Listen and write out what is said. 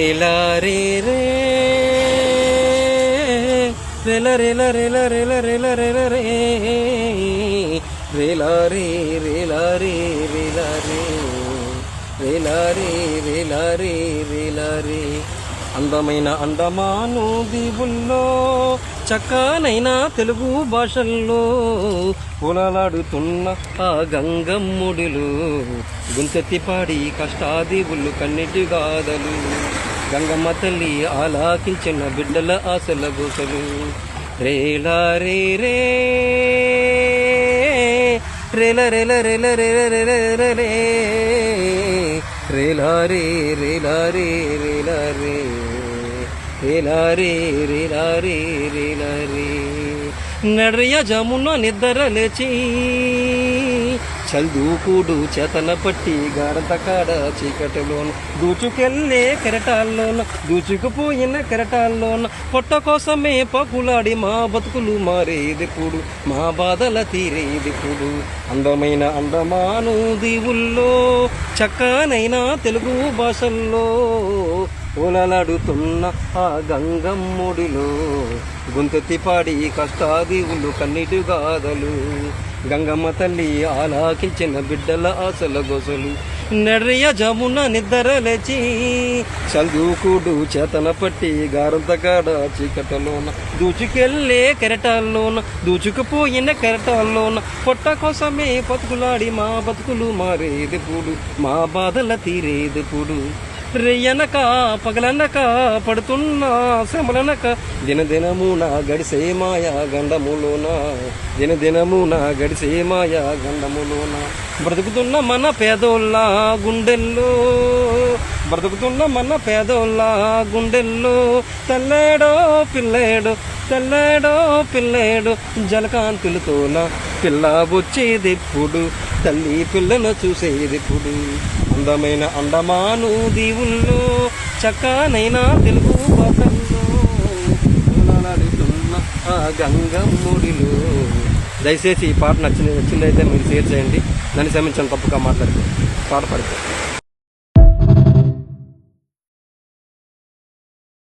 రేలా రే రే రేలా రేలా రేలా రేలా రేలా రేలా రే రేలా రే రేలా రే రేలా రే రేలా రే రేలా రే రేలా రే అందమైన అండమాను దీవుల్లో చక్కనైన తెలుగు భాషల్లో పొలాలాడుతున్న ఆ గంగమ్ముడిలో గుంతెత్తి పాడి కష్టాదీవులు కన్నిటి గాథలు గంగమ్మ తల్లి ఆలాకించిన బిడ్డల ఆశల గోసలు రేలా రే రే రేల రేల రేల రేల రేల రే రేలా రే రేలా రే రేలా రే రేలా రే రేలా రే రేలా రే నడరయ్య జమున నిద్ర లేచి చల్దూకుడు చేతన పట్టి గాఢత కాడ చీకటిలోన దూచుకెళ్ళే కెరటాల్లోన దూచుకుపోయిన కెరటాల్లోన పొట్ట కోసమే పకులాడి మా బతుకులు మారేదిప్పుడు మా బాధల తీరేదిప్పుడు అందమైన అండమాను దీవుల్లో చక్కనైన తెలుగు భాషల్లో ఓలలాడుతున్న ఆ గంగమ్ముడిలో గుంతెత్తి పాడి కష్టాదీవులు కన్నీటి గాథలు గంగమ్మ తల్లి ఆలాకించిన బిడ్డల ఆశల గొసలు నడరయ్య జమున నిద్ర లేచి చల్దూకుడు చేతన పట్టి గారంత కాడ చీకటలోన దూచుకెళ్ళే కెరటాల్లోన దూచుకుపోయిన కెరటాల్లోన పొట్ట కోసమే బతుకులాడి మా బతుకులు మారేదిప్పుడు మా బాధల తీరేదిప్పుడు రెయ్యనక పగలనక పడుతున్న శ్రమలనక దినదినమున గడిసే మాయా గండములోన దినదినమున గడిసే మాయా గండములోన బ్రతుకుతున్న మన పేదోళ్ళ గుండెల్లో బ్రతుకుతున్న మన పేదోళ్ళ గుండెల్లో తెల్లేడో పిల్లేడు తెల్లేడో పిల్లేడు జలకాంతులతోన పిల్ల వచ్చేదిప్పుడు తల్లి పిల్లను చూసేదిప్పుడు అందమైన అండమాను దీవుల్లో చక్కనైన తెలుగు భాషల్లో నడుతున్న ఆ గంగమ్ముడిలో దయచేసి ఈ పాట నచ్చిందైతే మీరు షేర్ చేయండి. నన్ను క్షమించండి తప్పుగా మాట్లాడితే పాట పడితే